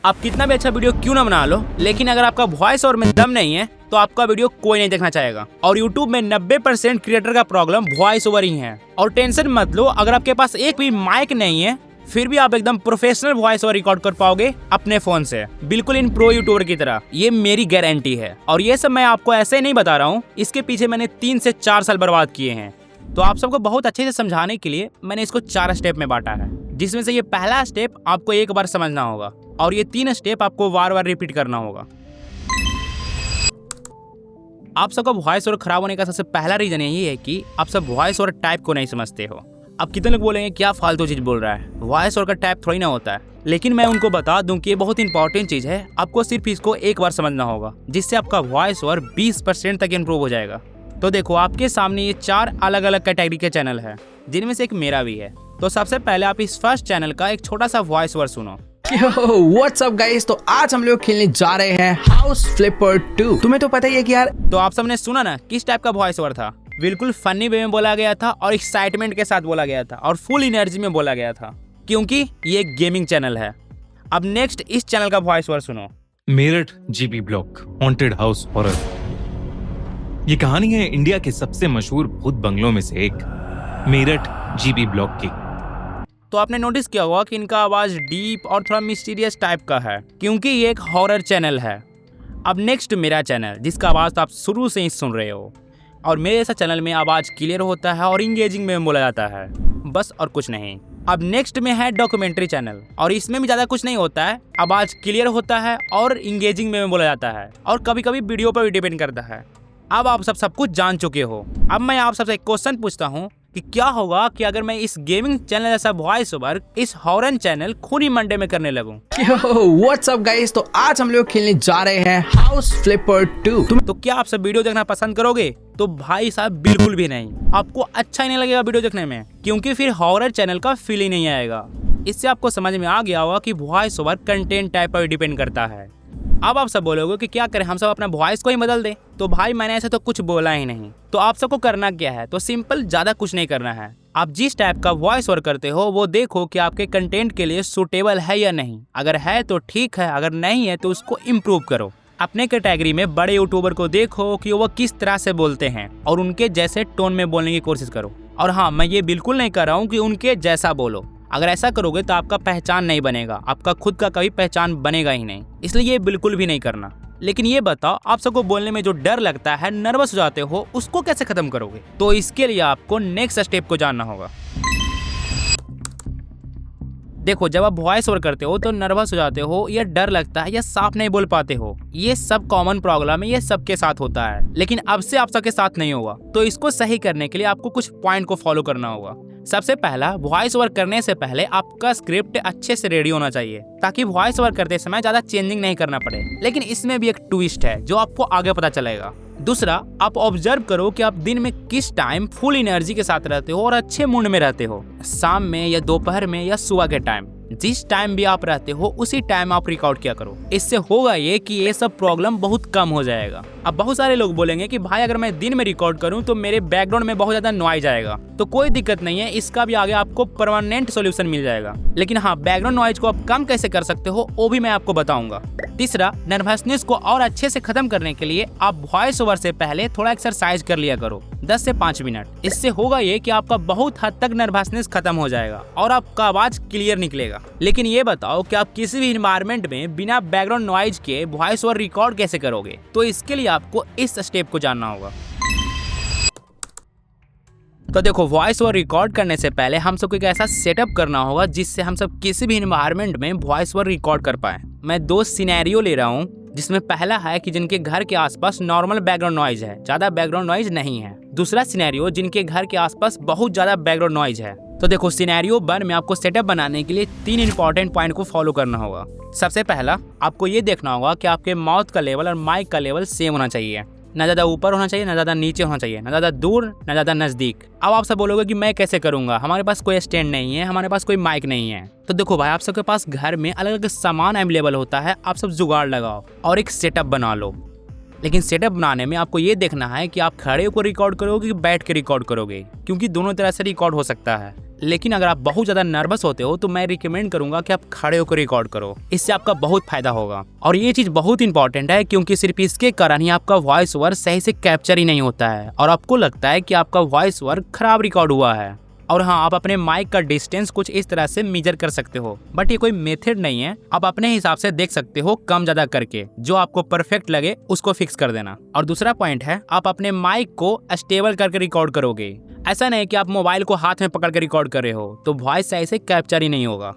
आप कितना भी अच्छा वीडियो क्यों ना बना लो, लेकिन अगर आपका वॉइस ओवर में दम नहीं है तो आपका वीडियो कोई नहीं देखना चाहेगा। और YouTube में 90% क्रिएटर का प्रॉब्लम वॉइस ओवर ही है। और टेंशन मत लो, अगर आपके पास एक भी माइक नहीं है फिर भी आप एकदम प्रोफेशनल वॉइस ओवर रिकॉर्ड कर पाओगे अपने फोन से, बिल्कुल इन प्रो यूट्यूबर की तरह। ये मेरी गारंटी है। और ये सब मैं आपको ऐसे ही नहीं बता रहा हूँ, इसके पीछे मैंने 3 से 4 साल बर्बाद किए हैं। तो आप सबको बहुत अच्छे से समझाने के लिए मैंने इसको 4 स्टेप में बांटा है, जिसमें से ये पहला स्टेप आपको एक बार समझना होगा और ये 3 स्टेप आपको बार बार रिपीट करना होगा। आप सबका वॉइस ओवर खराब होने का सबसे पहला रीजन यही है कि आप सब वॉइस ओवर टाइप को नहीं समझते हो। अब कितने लोग बोलेंगे क्या फालतू चीज बोल रहा है, वॉइस ओवर का टाइप थोड़ी ना होता है। लेकिन मैं उनको बता दूं कि ये बहुत इंपॉर्टेंट चीज है, आपको सिर्फ इसको एक बार समझना होगा, जिससे आपका वॉइस ओवर 20% तक इम्प्रूव हो जाएगा। तो देखो, आपके सामने ये 4 अलग अलग कैटेगरी के चैनल है, जिनमें से एक मेरा भी है। तो सबसे पहले आप इस फर्स्ट चैनल का एक छोटा सा वॉइस ओवर सुनो। व्हाट्स अप गाइस, तो आज हम लोग खेलने जा रहे हैं हाउस फ्लिपर 2। तुम्हें तो पता ही है कि यार। तो आप सबने सुना ना किस टाइप का वॉइस ओवर था। बिल्कुल फनी वे में बोला गया था और एक्साइटमेंट के साथ बोला गया था और फुल एनर्जी में बोला गया था, क्योंकि ये एक गेमिंग चैनल है। अब नेक्स्ट इस चैनल का वॉइस ओवर सुनो। Meerut GB block haunted house horror. ये कहानी है इंडिया के सबसे मशहूर भूत बंगलों में से एक, मेरठ जीबी ब्लॉक की। तो आपने नोटिस किया होगा कि इनका आवाज डीप और थोड़ा मिस्टीरियस टाइप का है, क्योंकि ये एक हॉरर चैनल है। अब नेक्स्ट मेरा चैनल, जिसका आवाज तो आप शुरू से ही सुन रहे हो। और मेरे ऐसा चैनल में आवाज क्लियर होता है और इंगेजिंग में बोला जाता है, बस और कुछ नहीं। अब नेक्स्ट में है डॉक्यूमेंट्री चैनल, और इसमें भी ज्यादा कुछ नहीं होता है, आवाज क्लियर होता है और इंगेजिंग में बोला जाता है, और कभी कभी वीडियो पर भी डिपेंड करता है। अब आप सब कुछ जान चुके हो। अब मैं आप सबसे एक क्वेश्चन पूछता हूँ कि क्या होगा कि अगर मैं इस गेमिंग चैनल जैसा वॉइस ओवर इस हॉरर चैनल खूनी मंडे में करने लगूं। व्हाट्स अप गाइस, तो आज हम लोग खेलने जा रहे हैं हाउस फ्लिपर 2। तो क्या आप सब वीडियो देखना पसंद करोगे? तो भाई साहब बिल्कुल भी नहीं, आपको अच्छा ही नहीं लगेगा वीडियो देखने में, क्योंकि फिर हॉरर चैनल का फील ही नहीं आएगा। इससे आपको समझ में आ गया होगा कि वॉइस ओवर कंटेंट टाइप पर डिपेंड करता है। अब आप सब बोलोगे कि क्या करें, हम सब अपना वॉइस को ही बदल दें। तो भाई मैंने ऐसे तो कुछ बोला ही नहीं। तो आप सबको करना क्या है, तो सिंपल, ज्यादा कुछ नहीं करना है। आप जिस टाइप का वॉइस ओवर करते हो वो देखो कि आपके कंटेंट के लिए सूटेबल है या नहीं। अगर है तो ठीक है, अगर नहीं है तो उसको इम्प्रूव करो। अपने कैटेगरी में बड़े यूट्यूबर को देखो कि वो किस तरह से बोलते हैं और उनके जैसे टोन में बोलने की कोशिश करो। और हाँ, मैं ये बिल्कुल नहीं कर रहा हूँ कि उनके जैसा बोलो। अगर ऐसा करोगे तो आपका पहचान नहीं बनेगा, आपका खुद का कभी पहचान बनेगा ही नहीं, इसलिए ये बिल्कुल भी नहीं करना। लेकिन ये बताओ, आप सबको बोलने में जो डर लगता है, नर्वस हो जाते हो, उसको कैसे खत्म करोगे? तो इसके लिए आपको नेक्स्ट स्टेप को जानना होगा। देखो, जब आप वॉइस ओवर करते हो तो नर्वस हो जाते हो या डर लगता है या साफ नहीं बोल पाते हो, ये सब कॉमन प्रॉब्लम है, ये सबके साथ होता है। लेकिन अब से आप सबके साथ नहीं होगा। तो इसको सही करने के लिए आपको कुछ पॉइंट को फॉलो करना होगा। सबसे पहला, वॉइस ओवर करने से पहले आपका स्क्रिप्ट अच्छे से रेडी होना चाहिए, ताकि वॉइस ओवर करते समय ज्यादा चेंजिंग नहीं करना पड़े। लेकिन इसमें भी एक ट्विस्ट है जो आपको आगे पता चलेगा। दूसरा, आप ऑब्जर्व करो कि आप दिन में किस टाइम फुल एनर्जी के साथ रहते हो और अच्छे मूड में रहते हो, शाम में या दोपहर में या सुबह के टाइम। जिस टाइम भी आप रहते हो उसी टाइम आप रिकॉर्ड किया करो। इससे होगा ये कि ये सब प्रॉब्लम बहुत कम हो जाएगा। अब बहुत सारे लोग बोलेंगे कि भाई अगर मैं दिन में रिकॉर्ड करूं तो मेरे बैकग्राउंड में बहुत ज्यादा नॉइज आएगा। तो कोई दिक्कत नहीं है, इसका भी आगे आपको परमानेंट सॉल्यूशन मिल जाएगा। लेकिन हाँ, बैकग्राउंड नॉइज को आप कम कैसे कर सकते हो वो भी मैं आपको बताऊंगा। तीसरा, नर्वसनेस को और अच्छे से खत्म करने के लिए आप वॉइस ओवर से पहले थोड़ा एक्सरसाइज कर लिया करो, 10 से 5 मिनट। इससे होगा ये कि आपका बहुत हद तक नर्वसनेस खत्म हो जाएगा और आपका आवाज क्लियर निकलेगा। लेकिन ये बताओ कि आप किसी भी एनवायरनमेंट में बिना बैकग्राउंड नॉइज के वॉइस ओवर रिकॉर्ड कैसे करोगे? तो इसके लिए आपको इस स्टेप को जानना होगा। तो देखो, वॉइस ओवर रिकॉर्ड करने से पहले हम सबको एक ऐसा सेटअप करना होगा जिससे हम सब किसी भी एनवायरनमेंट में वॉइस ओवर रिकॉर्ड कर पाए। मैं 2 सिनेरियो ले रहा हूँ, जिसमें पहला है कि जिनके घर के आसपास नॉर्मल बैकग्राउंड नॉइज है, ज्यादा बैकग्राउंड नॉइज नहीं है। दूसरा सिनेरियो, जिनके घर के आसपास बहुत ज्यादा बैकग्राउंड नॉइज है। तो देखो, सिनेरियो 1 में आपको सेटअप बनाने के लिए 3 इंपॉर्टेंट पॉइंट को फॉलो करना होगा। सबसे पहला, आपको ये देखना होगा कि आपके माउथ का लेवल और माइक का लेवल सेम होना चाहिए। ना ज्यादा ऊपर होना चाहिए, ना ज्यादा नीचे होना चाहिए, ना ज्यादा दूर, ना ज्यादा नजदीक। अब आप सब बोलोगे कि मैं कैसे करूंगा, हमारे पास कोई स्टैंड नहीं है, हमारे पास कोई माइक नहीं है। तो देखो भाई, आप सबके पास घर में अलग अलग सामान अवेलेबल होता है, आप सब जुगाड़ लगाओ और एक सेटअप बना लो। लेकिन सेटअप बनाने में आपको ये देखना है कि आप खड़े होकर रिकॉर्ड करोगे कि बैठ के रिकॉर्ड करोगे, क्योंकि दोनों तरह से रिकॉर्ड हो सकता है। लेकिन अगर आप बहुत ज्यादा नर्वस होते हो तो मैं रिकमेंड करूंगा कि आप खड़े होकर रिकॉर्ड करो, इससे आपका बहुत फायदा होगा। और ये चीज बहुत इंपॉर्टेंट है क्योंकि सिर्फ इसके कारण ही आपका वॉइस ओवर सही से कैप्चर ही नहीं होता है और आपको लगता है कि आपका वॉइस ओवर खराब रिकॉर्ड हुआ है। और हाँ, आप अपने माइक का डिस्टेंस कुछ इस तरह से मेजर कर सकते हो, बट ये कोई मेथड नहीं है, आप अपने हिसाब से देख सकते हो कम ज्यादा करके, जो आपको परफेक्ट लगे उसको फिक्स कर देना। और दूसरा पॉइंट है, आप अपने माइक को स्टेबल करके रिकॉर्ड करोगे। ऐसा नहीं कि आप मोबाइल को हाथ में पकड़ के रिकॉर्ड कर रहे हो तो वॉइस सही से कैप्चर ही नहीं होगा।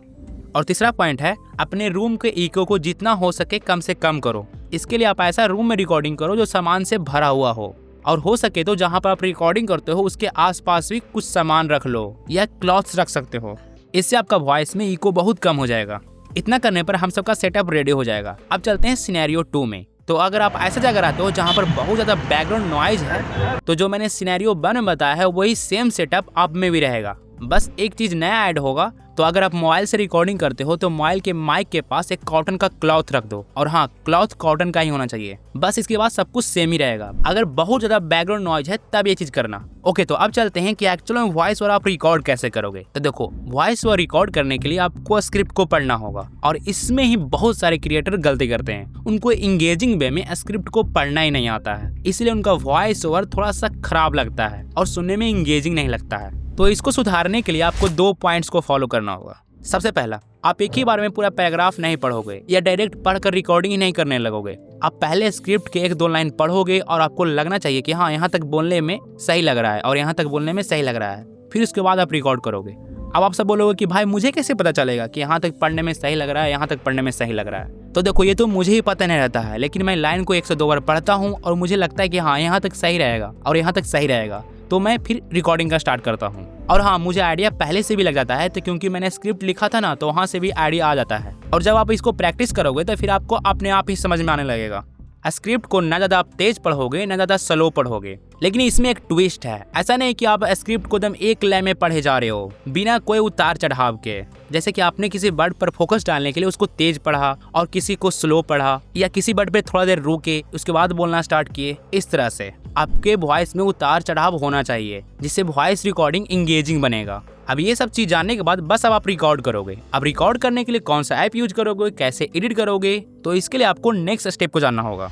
और तीसरा पॉइंट है, अपने रूम के इको को जितना हो सके कम से कम करो। इसके लिए आप ऐसा रूम में रिकॉर्डिंग करो जो सामान से भरा हुआ हो, और हो सके तो जहाँ पर आप रिकॉर्डिंग करते हो उसके आसपास भी कुछ सामान रख लो या क्लॉथ्स रख सकते हो। इससे आपका वॉइस में इको बहुत कम हो जाएगा। इतना करने पर हम सबका सेटअप रेडी हो जाएगा। अब चलते हैं सिनेरियो 2 में। तो अगर आप ऐसा जगह रहते हो जहाँ पर बहुत ज़्यादा बैकग्राउंड नॉइज है, तो जो मैंने सिनेरियो 1 में बताया है वही सेम सेटअप आप में भी रहेगा, बस एक चीज़ नया ऐड होगा। तो अगर आप मोबाइल से रिकॉर्डिंग करते हो तो मोबाइल के माइक के पास एक कॉटन का क्लॉथ रख दो, और हाँ, क्लॉथ कॉटन का ही होना चाहिए। बस इसके बाद सब कुछ सेम ही रहेगा। अगर बहुत ज्यादा बैकग्राउंड नॉइज है तब ये चीज करना। ओके, तो अब चलते हैं कि एक्चुअली में वॉइस ओवर आप रिकॉर्ड कैसे करोगे। तो देखो, वॉइस ओवर रिकॉर्ड करने के लिए आपको स्क्रिप्ट को पढ़ना होगा, और इसमें ही बहुत सारे क्रिएटर गलती करते हैं। उनको इंगेजिंग वे में स्क्रिप्ट को पढ़ना ही नहीं आता है, इसलिए उनका वॉइस ओवर थोड़ा सा खराब लगता है और सुनने में इंगेजिंग नहीं लगता है। तो इसको सुधारने के लिए आपको 2 पॉइंट्स को फॉलो करना होगा। सबसे पहला, आप एक ही बार में पूरा पैराग्राफ नहीं पढ़ोगे या डायरेक्ट पढ़कर रिकॉर्डिंग ही नहीं करने लगोगे। आप पहले स्क्रिप्ट के 1-2 लाइन पढ़ोगे और आपको लगना चाहिए कि हाँ, यहाँ तक बोलने में सही लग रहा है और यहाँ तक बोलने में सही लग रहा है, फिर उसके बाद आप रिकॉर्ड करोगे। अब आप सब बोलोगे कि भाई मुझे कैसे पता चलेगा कि यहाँ तक पढ़ने में सही लग रहा है, यहाँ तक पढ़ने में सही लग रहा है। तो देखो, ये तो मुझे ही पता नहीं रहता है, लेकिन मैं लाइन को 1 से 2 बार पढ़ता हूँ और मुझे लगता है कि हाँ, यहाँ तक सही रहेगा और यहाँ तक सही रहेगा, तो मैं फिर रिकॉर्डिंग का स्टार्ट करता हूँ। और हाँ, मुझे आइडिया पहले से भी लग जाता है, तो क्योंकि मैंने स्क्रिप्ट लिखा था ना, तो वहाँ से भी आइडिया आ जाता है। और जब आप इसको प्रैक्टिस करोगे तो फिर आपको अपने आप ही समझ में आने लगेगा। स्क्रिप्ट को ना ज़्यादा आप तेज पढ़ोगे ना ज़्यादा स्लो पढ़ोगे, लेकिन इसमें एक ट्विस्ट है। ऐसा नहीं कि आप स्क्रिप्ट को एकदम एक लय में पढ़े जा रहे हो बिना कोई उतार चढ़ाव के, जैसे कि आपने किसी वर्ड पर फोकस डालने के लिए उसको तेज पढ़ा और किसी को स्लो पढ़ा, या किसी वर्ड पे थोड़ा देर रुके उसके बाद बोलना स्टार्ट किए। इस तरह से आपके वॉइस में उतार चढ़ाव होना चाहिए, जिससे वॉइस रिकॉर्डिंग इंगेजिंग बनेगा। अब ये सब चीज जानने के बाद बस अब आप रिकॉर्ड करोगे। अब रिकॉर्ड करने के लिए कौन सा ऐप यूज करोगे, कैसे एडिट करोगे, तो इसके लिए आपको नेक्स्ट स्टेप को जानना होगा।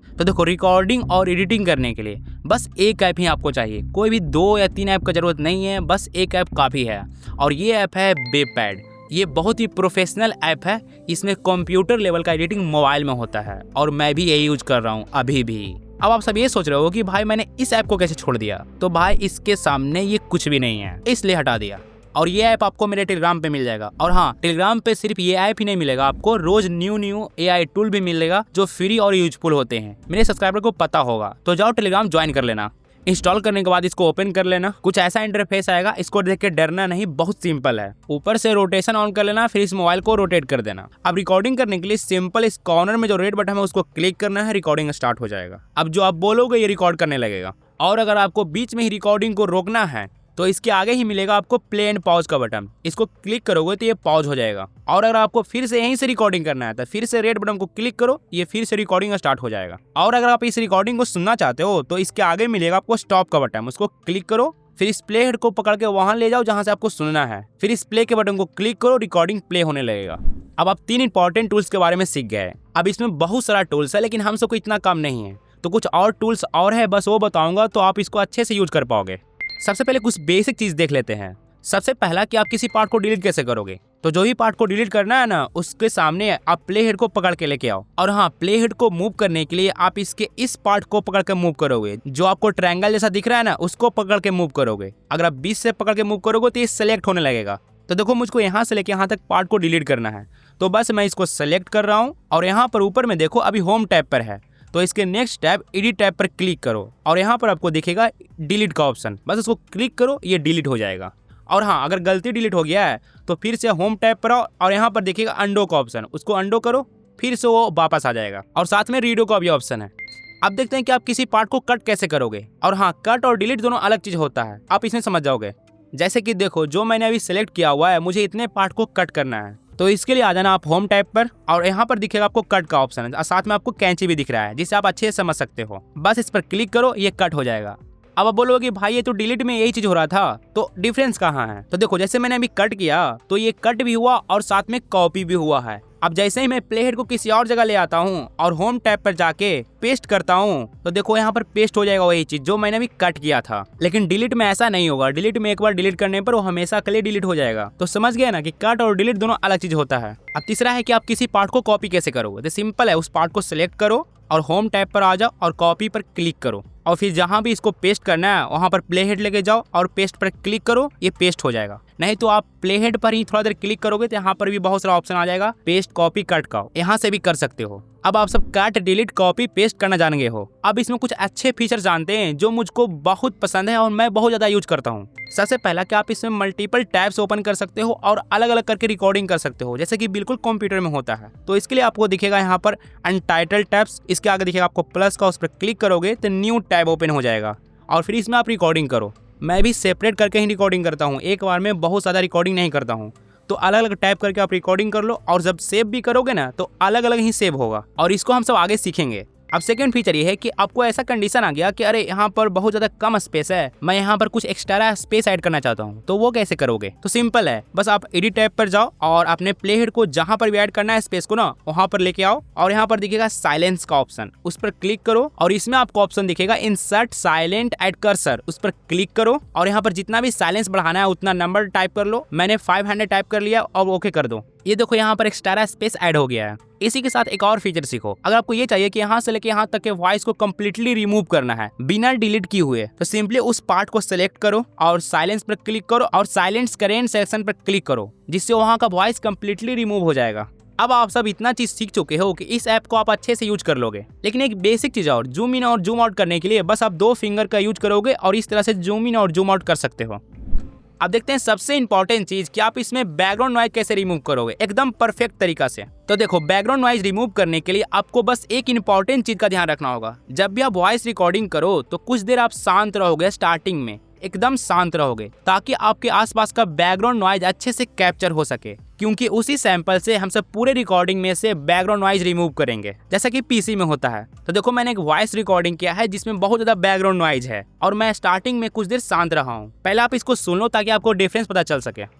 तो देखो, रिकॉर्डिंग और एडिटिंग करने के लिए बस एक ऐप ही आपको चाहिए। कोई भी 2 या 3 ऐप का जरूरत नहीं है, बस एक ऐप काफ़ी है, और ये ऐप है वेबपैड। ये बहुत ही प्रोफेशनल ऐप है। इसमें कंप्यूटर लेवल का एडिटिंग मोबाइल में होता है, और मैं भी यही यूज कर रहा हूँ अभी भी। अब आप सब ये सोच रहे हो कि भाई मैंने इस ऐप को कैसे छोड़ दिया, तो भाई इसके सामने ये कुछ भी नहीं है, इसलिए हटा दिया। और ये ऐप आपको मेरे टेलीग्राम पे मिल जाएगा। और हाँ, टेलीग्राम पे सिर्फ ये ऐप ही नहीं मिलेगा, आपको रोज न्यू AI टूल भी मिलेगा जो फ्री और यूजफुल होते हैं। मेरे सब्सक्राइबर को पता होगा, तो जाओ टेलीग्राम ज्वाइन कर लेना। इंस्टॉल करने के बाद इसको ओपन कर लेना। कुछ ऐसा इंटरफेस आएगा, इसको देख के डरना नहीं, बहुत सिंपल है। ऊपर से रोटेशन ऑन कर लेना, फिर इस मोबाइल को रोटेट कर देना। अब रिकॉर्डिंग करने के लिए सिंपल इस कॉर्नर में जो रेड बटन है उसको क्लिक करना है, रिकॉर्डिंग स्टार्ट हो जाएगा। अब जो आप बोलोगे ये रिकॉर्ड करने लगेगा। और अगर आपको बीच में ही रिकॉर्डिंग को रोकना है तो इसके आगे ही मिलेगा आपको प्ले एंड पॉज का बटन, इसको क्लिक करोगे तो ये पॉज हो जाएगा। और अगर आपको फिर से यहीं से रिकॉर्डिंग करना है तो फिर से रेड बटन को क्लिक करो, ये फिर से रिकॉर्डिंग स्टार्ट हो जाएगा। और अगर आप इस रिकॉर्डिंग को सुनना चाहते हो तो इसके आगे मिलेगा आपको स्टॉप का बटन, उसको क्लिक करो, फिर इस प्ले हेड को पकड़ के वहां ले जाओ जहां से आपको सुनना है, फिर इस प्ले के बटन को क्लिक करो, रिकॉर्डिंग प्ले होने लगेगा। अब आप 3 इंपॉर्टेंट टूल्स के बारे में सीख गए। अब इसमें बहुत सारा टूल्स है, लेकिन हम सबको इतना काम नहीं है, तो कुछ और टूल्स और है, बस वो बताऊंगा तो आप इसको अच्छे से यूज कर पाओगे। सबसे पहले कुछ बेसिक चीज देख लेते हैं। सबसे पहला कि आप किसी पार्ट को डिलीट कैसे करोगे। तो जो भी पार्ट को डिलीट करना है ना, उसके सामने आप प्ले हेड को पकड़ के लेके आओ। और हाँ, प्ले हेड को मूव करने के लिए आप इसके इस पार्ट को पकड़ के मूव करोगे, जो आपको ट्रायंगल जैसा दिख रहा है ना, उसको पकड़ के मूव करोगे। अगर आप 20 से पकड़ के मूव करोगे तो ये सेलेक्ट होने लगेगा। तो देखो, मुझको यहाँ से लेके यहाँ तक पार्ट को डिलीट करना है, तो बस मैं इसको सेलेक्ट कर रहा हूँ। और यहाँ पर ऊपर में देखो, अभी होम टैब पर है, तो इसके नेक्स्ट टैब एडिट टैब पर क्लिक करो, और यहाँ पर आपको दिखेगा डिलीट का ऑप्शन, बस उसको क्लिक करो, ये डिलीट हो जाएगा। और हाँ, अगर गलती डिलीट हो गया है तो फिर से होम टैब पर आओ, और यहाँ पर देखिएगा अंडो का ऑप्शन, उसको अंडो करो, फिर से वो वापस आ जाएगा। और साथ में रीडो का भी ऑप्शन है। अब देखते हैं कि आप किसी पार्ट को कट कैसे करोगे। और हाँ, कट और डिलीट दोनों अलग चीज होता है, आप इसमें समझ जाओगे। जैसे कि देखो, जो मैंने अभी सेलेक्ट किया हुआ है, मुझे इतने पार्ट को कट करना है, तो इसके लिए आ जाना आप होम टैब पर, और यहाँ पर दिखेगा आपको कट का ऑप्शन, और साथ में आपको कैंची भी दिख रहा है, जिससे आप अच्छे से समझ सकते हो। बस इस पर क्लिक करो, ये कट हो जाएगा। अब आप बोलोगे कि भाई ये तो डिलीट में यही चीज हो रहा था, तो डिफरेंस कहाँ है? तो देखो जैसे मैंने अभी कट किया तो ये कट भी हुआ और साथ में कॉपी भी हुआ है। अब जैसे ही मैं प्ले हेड को किसी और जगह ले आता हूँ और होम टैब पर जाके पेस्ट करता हूँ तो देखो यहाँ पर पेस्ट हो जाएगा वही चीज जो मैंने अभी कट किया था। लेकिन डिलीट में ऐसा नहीं होगा, डिलीट में एक बार डिलीट करने पर वो हमेशा के लिए डिलीट हो जाएगा। तो समझ गया ना कि कट और डिलीट दोनों अलग चीज होता है। अब तीसरा है कि आप किसी पार्ट को कॉपी कैसे करोगे। तो सिंपल है, उस पार्ट को सिलेक्ट करो और होम टैब पर आ जाओ और कॉपी पर क्लिक करो और फिर जहां भी इसको पेस्ट करना है वहां पर प्ले हेड लेके जाओ और पेस्ट पर क्लिक करो, ये पेस्ट हो जाएगा। नहीं तो आप प्ले हेड पर ही थोड़ा देर क्लिक करोगे तो यहाँ पर भी बहुत सारा ऑप्शन आ जाएगा, पेस्ट कॉपी कट का, यहाँ से भी कर सकते हो। अब आप सब कट डिलीट कॉपी पेस्ट करना जान गए हो। अब इसमें कुछ अच्छे फीचर जानते हैं जो मुझको बहुत पसंद है और मैं बहुत ज्यादा यूज करता हूँ। सबसे पहला कि आप इसमें मल्टीपल टैब्स ओपन कर सकते हो और अलग अलग करके रिकॉर्डिंग कर सकते हो, जैसे कि बिल्कुल कंप्यूटर में होता है। तो इसके लिए आपको दिखेगा यहाँ पर अनटाइटल टैब्स, इसके आगे दिखेगा आपको प्लस का, उस पर क्लिक करोगे तो न्यू टैब ओपन हो जाएगा और फिर इसमें आप रिकॉर्डिंग करो। मैं भी सेपरेट करके ही रिकॉर्डिंग करता हूँ, एक बार में बहुत ज़्यादा रिकॉर्डिंग नहीं करता हूँ। तो अलग अलग टाइप करके आप रिकॉर्डिंग कर लो और जब सेव भी करोगे ना तो अलग अलग ही सेव होगा और इसको हम सब आगे सीखेंगे। अब सेकंड फीचर ये है कि आपको ऐसा कंडीशन आ गया कि अरे यहाँ पर बहुत ज्यादा कम स्पेस है, मैं यहाँ पर कुछ एक्स्ट्रा स्पेस ऐड करना चाहता हूँ, तो वो कैसे करोगे? तो सिंपल है, बस आप एडिट टैब पर जाओ और अपने प्ले हेड को जहाँ पर भी ऐड करना है स्पेस को ना वहाँ पर लेके आओ और यहाँ पर दिखेगा साइलेंस का ऑप्शन, उस पर क्लिक करो और इसमें आपको ऑप्शन दिखेगा इंसर्ट साइलेंट एट कर्सर, उस पर क्लिक करो और यहाँ पर जितना भी साइलेंस बढ़ाना है उतना नंबर टाइप कर लो। मैंने 500 टाइप कर लिया और ओके कर दो। ये देखो यहाँ पर एक्स्ट्रा स्पेस ऐड हो गया है। इसी के साथ एक और फीचर सीखो। अगर आपको ये चाहिए कि यहाँ से लेके यहाँ तक के वॉइस को कम्प्लीटली रिमूव करना है बिना डिलीट किए हुए, तो सिंपली उस पार्ट को सिलेक्ट करो और साइलेंस पर क्लिक करो और साइलेंस करेंट सेक्शन पर क्लिक करो, जिससे वहाँ का वॉइस कम्प्लीटली रिमूव हो जाएगा। अब आप सब इतना चीज सीख चुके हो कि इस ऐप को आप अच्छे से यूज कर लोगे। लेकिन एक बेसिक चीज और, जूम इन और जूम आउट करने के लिए बस आप 2 फिंगर का यूज करोगे और इस तरह से जूम इन और जूम आउट कर सकते हो। अब देखते हैं सबसे इंपॉर्टेंट चीज कि आप इसमें बैकग्राउंड नॉइज कैसे रिमूव करोगे एकदम परफेक्ट तरीका से। तो देखो बैकग्राउंड नॉइज रिमूव करने के लिए आपको बस एक इंपॉर्टेंट चीज का ध्यान रखना होगा। जब भी आप वॉइस रिकॉर्डिंग करो तो कुछ देर आप शांत रहोगे, स्टार्टिंग में एकदम शांत रहोगे ताकि आपके आसपास का बैकग्राउंड नॉइज अच्छे से कैप्चर हो सके, क्योंकि उसी सैंपल से हम सब पूरे रिकॉर्डिंग में से बैकग्राउंड नॉइज रिमूव करेंगे जैसा कि पीसी में होता है। तो देखो मैंने एक वॉइस रिकॉर्डिंग किया है जिसमें बहुत ज्यादा बैकग्राउंड नॉइज है और मैं स्टार्टिंग में कुछ देर शांत रहा हूँ। पहले आप इसको सुन लो ताकि आपको डिफरेंस पता चल सके।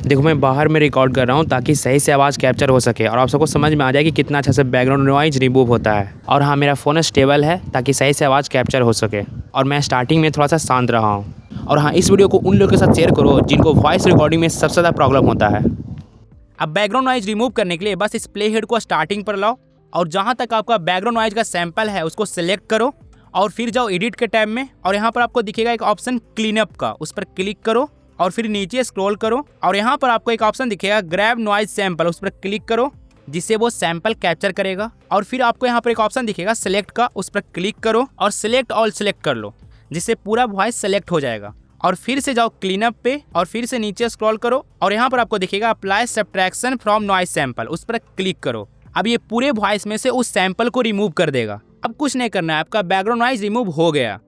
देखो मैं बाहर में रिकॉर्ड कर रहा हूँ ताकि सही से आवाज़ कैप्चर हो सके और आप सबको समझ में आ जाए कि कितना अच्छा से बैकग्राउंड नॉइज रिमूव होता है। और हाँ, मेरा फ़ोन स्टेबल है ताकि सही से आवाज़ कैप्चर हो सके और मैं स्टार्टिंग में थोड़ा सा शांत रहा हूँ। और हाँ, इस वीडियो को उन लोगों के साथ शेयर करो जिनको वॉइस रिकॉर्डिंग में सबसे ज़्यादा प्रॉब्लम होता है। अब बैकग्राउंड नॉइज रिमूव करने के लिए बस इस प्ले हेड को स्टार्टिंग पर लाओ और जहाँ तक आपका बैकग्राउंड नॉइज का सैंपल है उसको सिलेक्ट करो और फिर जाओ एडिट के टैब में और यहाँ पर आपको दिखेगा एक ऑप्शन क्लीन अप का, उस पर क्लिक करो और फिर नीचे स्क्रॉल करो और यहाँ पर आपको एक ऑप्शन दिखेगा ग्रैब नॉइज सैंपल, उस पर क्लिक करो जिससे वो सैंपल कैप्चर करेगा। और फिर आपको यहाँ पर एक ऑप्शन दिखेगा सिलेक्ट का, उस पर क्लिक करो और सिलेक्ट ऑल सिलेक्ट कर लो जिससे पूरा वॉइस सेलेक्ट हो जाएगा। और फिर से जाओ क्लीन अप पे और फिर से नीचे स्क्रॉल करो और यहाँ पर आपको दिखेगा apply subtraction from noise sample, उस पर क्लिक करो। अब ये पूरे वॉइस में से उस सैंपल को रिमूव कर देगा। अब कुछ नहीं करना है, आपका बैकग्राउंड नॉइज रिमूव हो गया।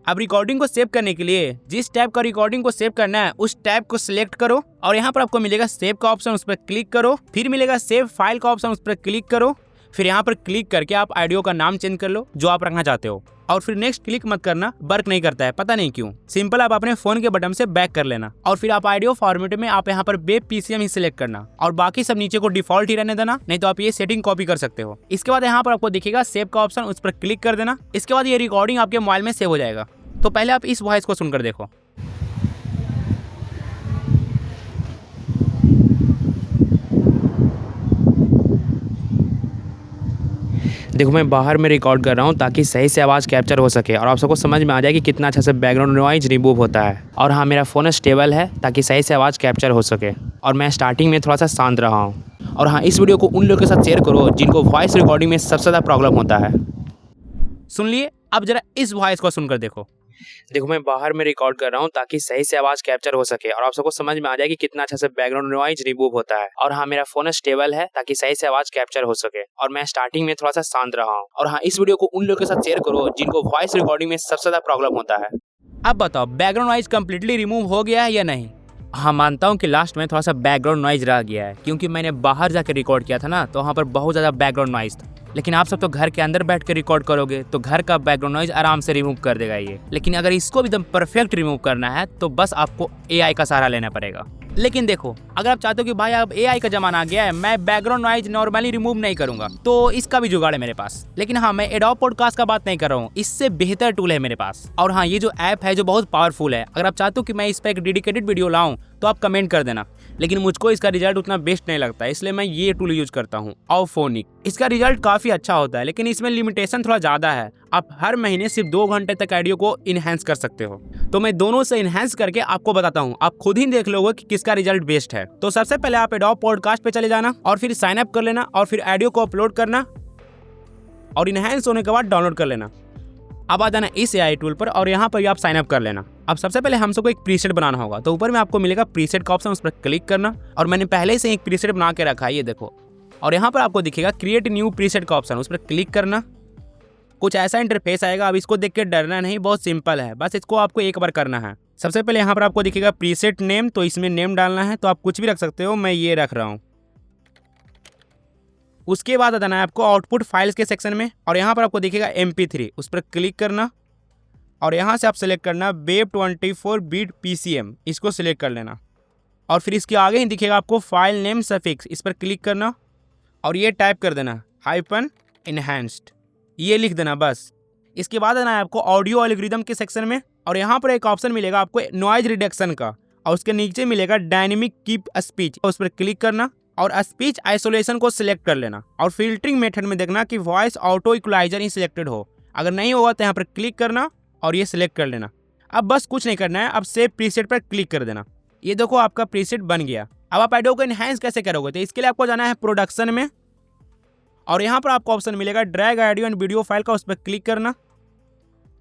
अब रिकॉर्डिंग को सेव करने के लिए जिस टैब का रिकॉर्डिंग को सेव करना है उस टैब को सिलेक्ट करो और यहाँ पर आपको मिलेगा सेव का ऑप्शन, उस पर क्लिक करो। फिर मिलेगा सेव फाइल का ऑप्शन, उस पर क्लिक करो। फिर यहाँ पर क्लिक करके आप ऑडियो का नाम चेंज कर लो जो आप रखना चाहते हो और फिर नेक्स्ट क्लिक मत करना, वर्क नहीं करता है, पता नहीं क्यों। सिंपल आप अपने फोन के बटन से बैक कर लेना और फिर आप ऑडियो फॉर्मेट में आप यहाँ पर वेब पीसीएम ही सिलेक्ट करना और बाकी सब नीचे को डिफॉल्ट ही रहने देना, नहीं तो आप ये सेटिंग कॉपी कर सकते हो। इसके बाद यहाँ पर आपको दिखेगा सेव का ऑप्शन, उस पर क्लिक कर देना। इसके बाद ये रिकॉर्डिंग आपके मोबाइल में सेव हो जाएगा। तो पहले आप इस वॉइस को सुनकर देखो। देखो मैं बाहर में रिकॉर्ड कर रहा हूँ ताकि सही से आवाज़ कैप्चर हो सके और आप सबको समझ में आ जाए कि कितना अच्छा से बैकग्राउंड नॉइज रिमूव होता है। और हाँ, मेरा फ़ोन स्टेबल है ताकि सही से आवाज़ कैप्चर हो सके और मैं स्टार्टिंग में थोड़ा सा शांत रहा हूँ। और हाँ, इस वीडियो को उन लोगों के साथ शेयर करो जिनको वॉइस रिकॉर्डिंग में सबसे ज़्यादा प्रॉब्लम होता है। सुन लिए? अब जरा इस वॉइस को सुनकर देखो। देखो मैं बाहर में रिकॉर्ड कर रहा हूँ ताकि सही से आवाज़ कैप्चर हो सके और आप सबको समझ में आ जाए कि कितना अच्छा से बैकग्राउंड नॉइज रिमूव होता है। और हाँ, मेरा फ़ोन स्टेबल है ताकि सही से आवाज़ कैप्चर हो सके और मैं स्टार्टिंग में थोड़ा सा शांत रहा हूँ। और हाँ, इस वीडियो को उन लोगों के साथ शेयर करो जिनको वॉइस रिकॉर्डिंग में सबसे ज़्यादा प्रॉब्लम होता है। अब बताओ बैकग्राउंड नॉइज कम्प्लीटली रिमूव हो गया है या नहीं? हाँ, मानता हूँ कि लास्ट में थोड़ा सा बैकग्राउंड नॉइज रह गया है, क्योंकि मैंने बाहर जाकर रिकॉर्ड किया था ना, तो वहाँ पर बहुत ज़्यादा बैकग्राउंड नॉइज था। लेकिन आप सब तो घर के अंदर बैठ के रिकॉर्ड करोगे, तो घर का बैकग्राउंड नॉइज आराम से रिमूव कर देगा ये। लेकिन अगर इसको भी एकदम परफेक्ट रिमूव करना है तो बस आपको AI का सहारा लेना पड़ेगा। लेकिन देखो, अगर आप चाहते हो कि भाई अब AI का जमाना आ गया है, मैं बैकग्राउंड नॉइज नॉर्मली रिमूव नहीं करूंगा, तो इसका भी जुगाड़ है मेरे पास। लेकिन हाँ, मैं एडोब पॉडकास्ट का बात नहीं कर रहा हूँ, इससे बेहतर टूल है मेरे पास। और हाँ, ये जो ऐप है जो बहुत पावरफुल है, अगर आप चाहते हो कि मैं इस पर एक डेडिकेटेड वीडियो लाऊं तो आप कमेंट कर देना। लेकिन मुझको इसका रिजल्ट उतना बेस्ट नहीं लगता, इसलिए मैं ये टूल यूज करता हूँ, ऑफोनिक। इसका रिजल्ट काफी अच्छा होता है, लेकिन इसमें लिमिटेशन थोड़ा ज्यादा है। आप हर महीने सिर्फ 2 घंटे तक ऑडियो को इनहेंस कर सकते हो। तो मैं दोनों से इनहेंस करके आपको बताता हूँ, आप खुद ही देख लोगे कि किसका रिजल्ट बेस्ट है। तो सबसे पहले आप एडोब पॉडकास्ट पे चले जाना और फिर साइन अप कर लेना और फिर ऑडियो को अपलोड करना और इनहेंस होने के बाद डाउनलोड कर लेना। अब आ जाना इस AI टूल पर और यहाँ पर भी आप साइन अप कर लेना। अब सबसे पहले हम सबको एक प्रीसेट बनाना होगा, तो ऊपर में आपको मिलेगा प्रीसेट का ऑप्शन, उस पर क्लिक करना। और मैंने पहले से एक प्रीसेट बना के रखा है, ये देखो। और यहाँ पर आपको दिखेगा क्रिएट न्यू प्रीसेट का ऑप्शन, उस पर क्लिक करना। कुछ ऐसा इंटरफेस आएगा। अब इसको देख के डरना नहीं, बहुत सिंपल है, बस इसको आपको एक बार करना है। सबसे पहले यहाँ पर आपको दिखेगा प्रीसेट नेम, तो इसमें नेम डालना है, तो आप कुछ भी रख सकते हो, मैं ये रख रहा हूँ। उसके बाद आ जाना है आपको आउटपुट फाइल्स के सेक्शन में और यहाँ पर आपको दिखेगा MP3, उस पर क्लिक करना और यहाँ से आप सेलेक्ट करना वेब 24 बिट PCM, इसको सिलेक्ट कर लेना। और फिर इसके आगे ही दिखेगा आपको फाइल नेम सफिक्स, इस पर क्लिक करना और ये टाइप कर देना -enhanced, ये लिख देना बस। इसके बाद आना है आपको ऑडियो एल्गोरिथम के सेक्शन में और यहाँ पर एक ऑप्शन मिलेगा आपको नॉइज रिडक्शन का और उसके नीचे मिलेगा डायनेमिक कीप स्पीच, उस पर क्लिक करना और स्पीच आइसोलेशन को सिलेक्ट कर लेना और फिल्टरिंग मेथड में देखना कि वॉइस ऑटो इक्वलाइजर ही सिलेक्टेड हो। अगर नहीं होगा तो यहाँ पर क्लिक करना और ये सिलेक्ट कर लेना। अब बस कुछ नहीं करना है, अब सेव प्रीसेट पर क्लिक कर देना। ये देखो आपका प्रीसेट बन गया। अब आप ऑडियो को एनहांस कैसे करोगे, तो इसके लिए आपको जाना है प्रोडक्शन में और यहाँ पर आपको ऑप्शन मिलेगा drag audio and video file का, उस पर क्लिक करना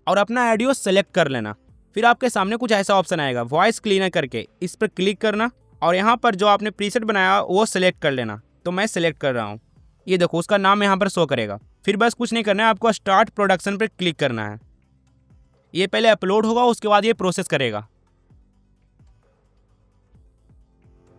और अपना ऑडियो सेलेक्ट कर लेना। फिर आपके सामने कुछ ऐसा ऑप्शन आएगा वॉइस क्लीनर करके, इस पर क्लिक करना और यहाँ पर जो आपने प्रीसेट बनाया वो सिलेक्ट कर लेना। तो मैं सिलेक्ट कर रहा हूँ, ये देखो उसका नाम यहाँ पर शो करेगा। फिर बस कुछ नहीं करना है, आपको स्टार्ट प्रोडक्शन पर क्लिक करना है। ये पहले अपलोड होगा, उसके बाद ये प्रोसेस करेगा।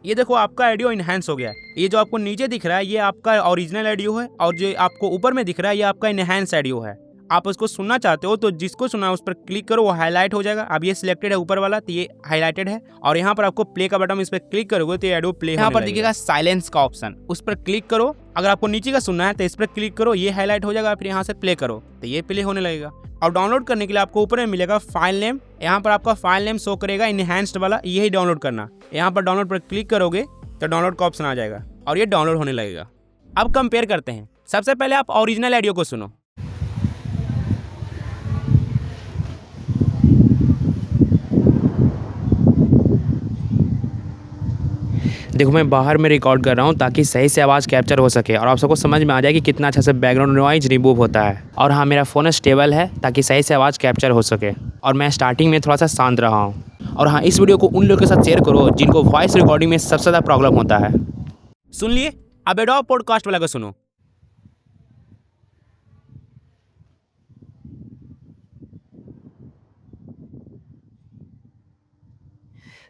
ये देखो आपका ऑडियो इनहेंस हो गया। ये जो आपको नीचे दिख रहा है ये आपका ओरिजिनल ऑडियो है और जो आपको ऊपर में दिख रहा है ये आपका इनहेंस ऑडियो है। आप उसको सुनना चाहते हो तो जिसको सुना उस पर क्लिक करो, वो हाईलाइट हो जाएगा। अब ये सिलेक्टेड है ऊपर वाला, तो ये हाईलाइटेड है और यहाँ पर आपको प्ले का बटन, इस पर क्लिक करोगे तो ये ऑडियो प्ले। यहाँ पर दिखेगा साइलेंस का ऑप्शन, उस पर क्लिक करो। अगर आपको नीचे का सुनना है तो इस पर क्लिक करो, ये हाईलाइट हो जाएगा। फिर यहाँ से प्ले करो तो ये प्ले होने लगेगा। और डाउनलोड करने के लिए आपको ऊपर में मिलेगा फाइल नेम, यहाँ पर आपका फाइल नेम शो करेगा इनहेंस्ड वाला, यही डाउनलोड करना। यहाँ पर डाउनलोड पर क्लिक करोगे तो डाउनलोड का ऑप्शन आ जाएगा और ये डाउनलोड होने लगेगा। अब कंपेयर करते हैं। सबसे पहले आप ओरिजिनल ऑडियो को सुनो। देखो मैं बाहर में रिकॉर्ड कर रहा हूँ ताकि सही से आवाज़ कैप्चर हो सके और आप सबको समझ में आ जाए कि कितना अच्छा से बैकग्राउंड नॉइज रिमूव होता है। और हाँ, मेरा फ़ोन स्टेबल है ताकि सही से आवाज़ कैप्चर हो सके। और मैं स्टार्टिंग में थोड़ा सा शांत रहा हूँ। और हाँ, इस वीडियो को उन लोगों के साथ शेयर करो जिनको वॉइस रिकॉर्डिंग में सबसे ज़्यादा प्रॉब्लम होता है। सुन लिए? अब एडोब पॉडकास्ट वाला को सुनो।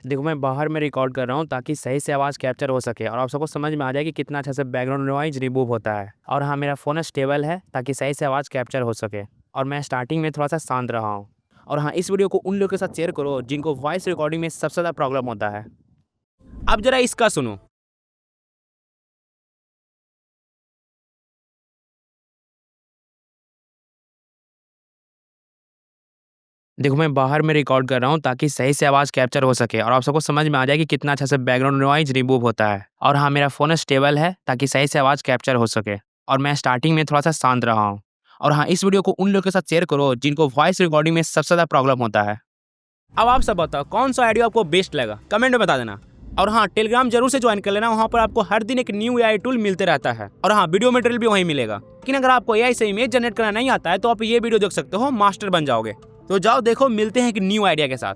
देखो मैं बाहर में रिकॉर्ड कर रहा हूँ ताकि सही से आवाज़ कैप्चर हो सके और आप सबको समझ में आ जाए कि कितना अच्छा से बैकग्राउंड नॉइज रिमूव होता है। और हाँ, मेरा फ़ोन स्टेबल है ताकि सही से आवाज़ कैप्चर हो सके। और मैं स्टार्टिंग में थोड़ा सा शांत रहा हूँ। और हाँ, इस वीडियो को उन लोगों के साथ शेयर करो जिनको वॉइस रिकॉर्डिंग में सबसे ज़्यादा प्रॉब्लम होता है। अब जरा इसका सुनो। देखो मैं बाहर में रिकॉर्ड कर रहा हूँ ताकि सही से आवाज़ कैप्चर हो सके और आप सबको समझ में आ जाए कि कितना अच्छा से बैकग्राउंड नॉइज रिमूव होता है। और हाँ, मेरा फ़ोन स्टेबल है ताकि सही से आवाज़ कैप्चर हो सके। और मैं स्टार्टिंग में थोड़ा सा शांत रहा हूँ। और हाँ, इस वीडियो को उन लोगों के साथ शेयर करो जिनको वॉइस रिकॉर्डिंग में सबसे ज़्यादा प्रॉब्लम होता है। अब आप सब बताओ कौन सा ऑडियो आपको बेस्ट लगा, कमेंट में बता देना। और हाँ, टेलीग्राम जरूर से ज्वाइन कर लेना, वहाँ पर आपको हर दिन एक न्यू AI टूल मिलते रहता है। और हाँ, वीडियो मटेरियल भी वहीं मिलेगा। लेकिन अगर आपको AI से इमेज जनरेट करना नहीं आता है तो आप ये वीडियो देख सकते हो, मास्टर बन जाओगे। तो जाओ देखो, मिलते हैं एक न्यू आइडिया के साथ।